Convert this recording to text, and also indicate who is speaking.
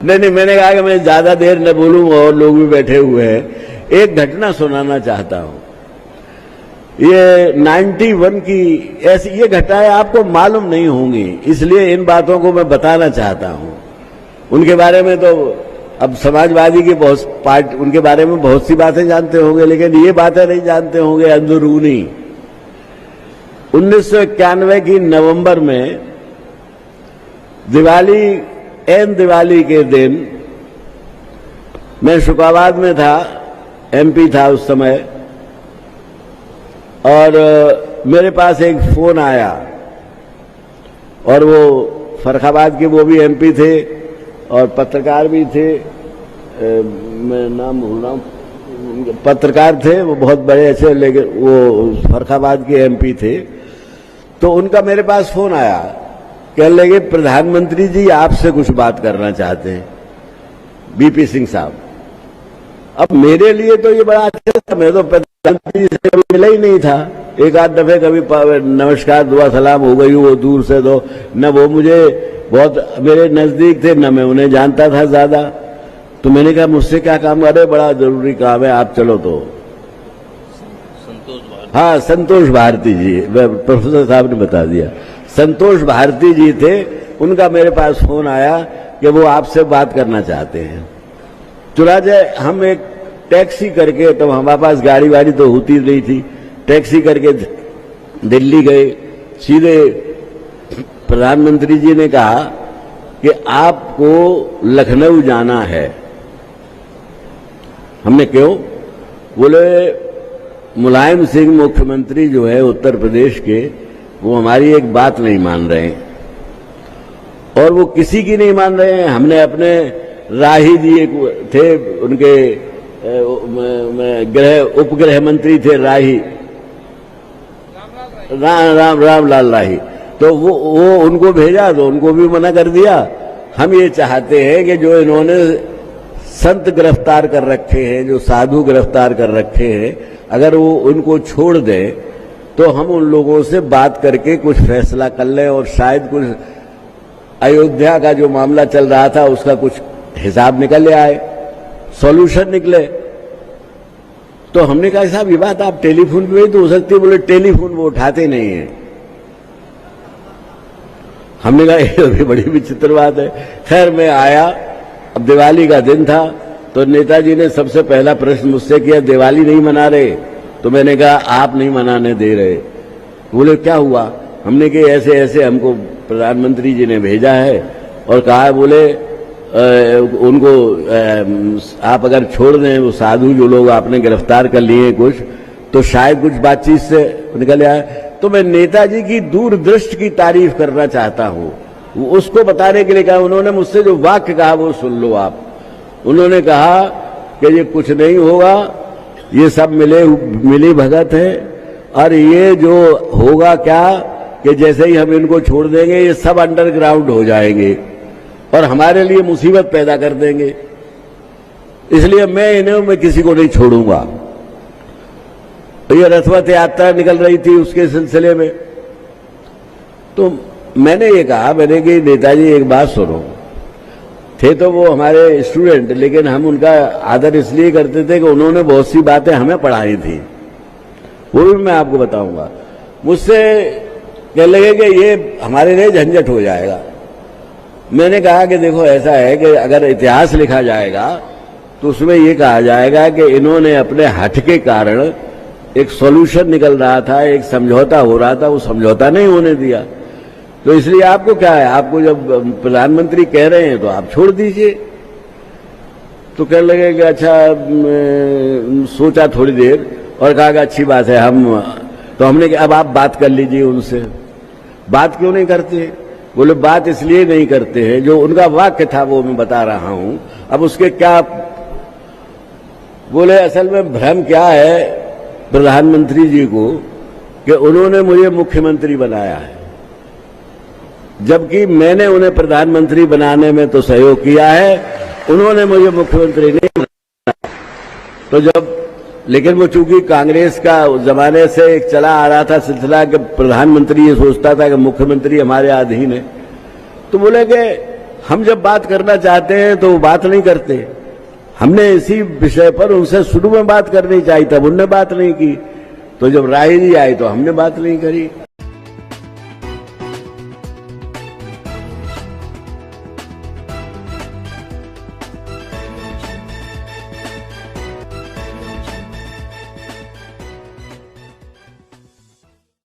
Speaker 1: नहीं, मैंने कहा कि मैं ज्यादा देर न बोलूं और लोग भी बैठे हुए हैं। एक घटना सुनाना चाहता हूं। ये 91 की ऐसी ये घटनाएं आपको मालूम नहीं होंगी, इसलिए इन बातों को मैं बताना चाहता हूं। उनके बारे में तो अब समाजवादी की बहुत पार्टी उनके बारे में बहुत सी बातें जानते होंगे, लेकिन ये बातें नहीं जानते होंगे अंदरूनी। 1991 की नवंबर में दिवाली के दिन मैं शुकाबाद में था, एमपी था उस समय, और मेरे पास एक फोन आया, और वो फर्रुखाबाद के वो भी एमपी थे और पत्रकार भी थे। मैं नाम भूल रहा हूं, पत्रकार थे वो बहुत बड़े अच्छे, लेकिन वो फर्रुखाबाद के एमपी थे। तो उनका मेरे पास फोन आया, कहने लगे प्रधानमंत्री जी आपसे कुछ बात करना चाहते हैं, बीपी सिंह साहब। अब मेरे लिए तो ये बड़ा अच्छा था, मैं तो प्रधानमंत्री से कभी मिला ही नहीं था। एक आध दफे कभी नमस्कार दुआ सलाम हो गई वो दूर से, तो न वो मुझे बहुत मेरे नजदीक थे न मैं उन्हें जानता था ज्यादा। तो मैंने कहा मुझसे क्या काम, अरे बड़ा जरूरी काम है, आप चलो। तो हाँ, संतोष भारती जी, प्रोफेसर साहब ने बता दिया, संतोष भारती जी थे। उनका मेरे पास फोन आया कि वो आपसे बात करना चाहते हैं। चुनाचे हम एक टैक्सी करके, तो हमारे पास गाड़ी वाड़ी तो होती नहीं थी, टैक्सी करके दिल्ली गए। सीधे प्रधानमंत्री जी ने कहा कि आपको लखनऊ जाना है। हमने क्यों? बोले मुलायम सिंह मुख्यमंत्री जो है उत्तर प्रदेश के, वो हमारी एक बात नहीं मान रहे हैं, और वो किसी की नहीं मान रहे हैं। हमने अपने राही जी एक थे, उनके उपगृह मंत्री थे राही, रामलाल राही, तो वो उनको भेजा, तो उनको भी मना कर दिया। हम ये चाहते हैं कि जो इन्होंने संत गिरफ्तार कर रखे हैं, जो साधु गिरफ्तार कर रखे हैं, अगर वो उनको छोड़ दें तो हम उन लोगों से बात करके कुछ फैसला कर लें, और शायद कुछ अयोध्या का जो मामला चल रहा था उसका कुछ हिसाब निकल आए, सॉल्यूशन निकले। तो हमने कहा साहब ये बात आप टेलीफोन पे ही तो हो सकती है। बोले टेलीफोन वो उठाते नहीं है। हमने कहा ये भी बड़ी विचित्र बात है। खैर मैं आया, अब दिवाली का दिन था, तो नेताजी ने सबसे पहला प्रश्न मुझसे किया, दिवाली नहीं मना रहे? तो मैंने कहा आप नहीं मनाने दे रहे। बोले क्या हुआ? हमने कहा ऐसे ऐसे हमको प्रधानमंत्री जी ने भेजा है और कहा, बोले उनको आप अगर छोड़ दें, वो साधु जो लोग आपने गिरफ्तार कर लिए कुछ, तो शायद कुछ बातचीत से निकल आए। तो मैं नेताजी की दूरदृष्टि की तारीफ करना चाहता हूं, उसको बताने के लिए कहा। उन्होंने मुझसे जो वाक्य कहा वो सुन लो आप। उन्होंने कहा कि ये कुछ नहीं होगा, ये सब मिली भगत है, और ये जो होगा क्या कि जैसे ही हम इनको छोड़ देंगे ये सब अंडरग्राउंड हो जाएंगे और हमारे लिए मुसीबत पैदा कर देंगे, इसलिए मैं किसी को नहीं छोड़ूंगा। ये रथवत यात्रा निकल रही थी, उसके सिलसिले में तो मैंने ये कहा, मैंने कि नेताजी एक बात सुनो, थे तो वो हमारे स्टूडेंट, लेकिन हम उनका आदर इसलिए करते थे कि उन्होंने बहुत सी बातें हमें पढ़ाई थी, वो भी मैं आपको बताऊंगा। मुझसे कहने लगे कि ये हमारे लिए झंझट हो जाएगा। मैंने कहा कि देखो ऐसा है कि अगर इतिहास लिखा जाएगा तो उसमें ये कहा जाएगा कि इन्होंने अपने हठ के कारण, एक सॉल्यूशन निकल रहा था, एक समझौता हो रहा था, वो समझौता नहीं होने दिया। तो इसलिए आपको क्या है, आपको जब प्रधानमंत्री कह रहे हैं तो आप छोड़ दीजिए। तो कहने लगे कि अच्छा, सोचा थोड़ी देर और कहा कि अच्छी बात है। तो हमने कहा अब आप बात कर लीजिए उनसे। बात क्यों नहीं करते? बोले बात इसलिए नहीं करते हैं, जो उनका वाक्य था वो मैं बता रहा हूं। अब उसके क्या, बोले असल में भ्रम क्या है प्रधानमंत्री जी को कि उन्होंने मुझे मुख्यमंत्री बनाया है, जबकि मैंने उन्हें प्रधानमंत्री बनाने में तो सहयोग किया है, उन्होंने मुझे मुख्यमंत्री नहीं बनाया। तो जब, लेकिन वो चूंकि कांग्रेस का जमाने से एक चला आ रहा था सिलसिला कि प्रधानमंत्री ये सोचता था कि मुख्यमंत्री हमारे अधीन है, तो बोले कि हम जब बात करना चाहते हैं तो वो बात नहीं करते। हमने इसी विषय पर उनसे शुरू में बात करनी चाहिए, तब उनने बात नहीं की। तो जब राय जी आई तो हमने बात नहीं करी।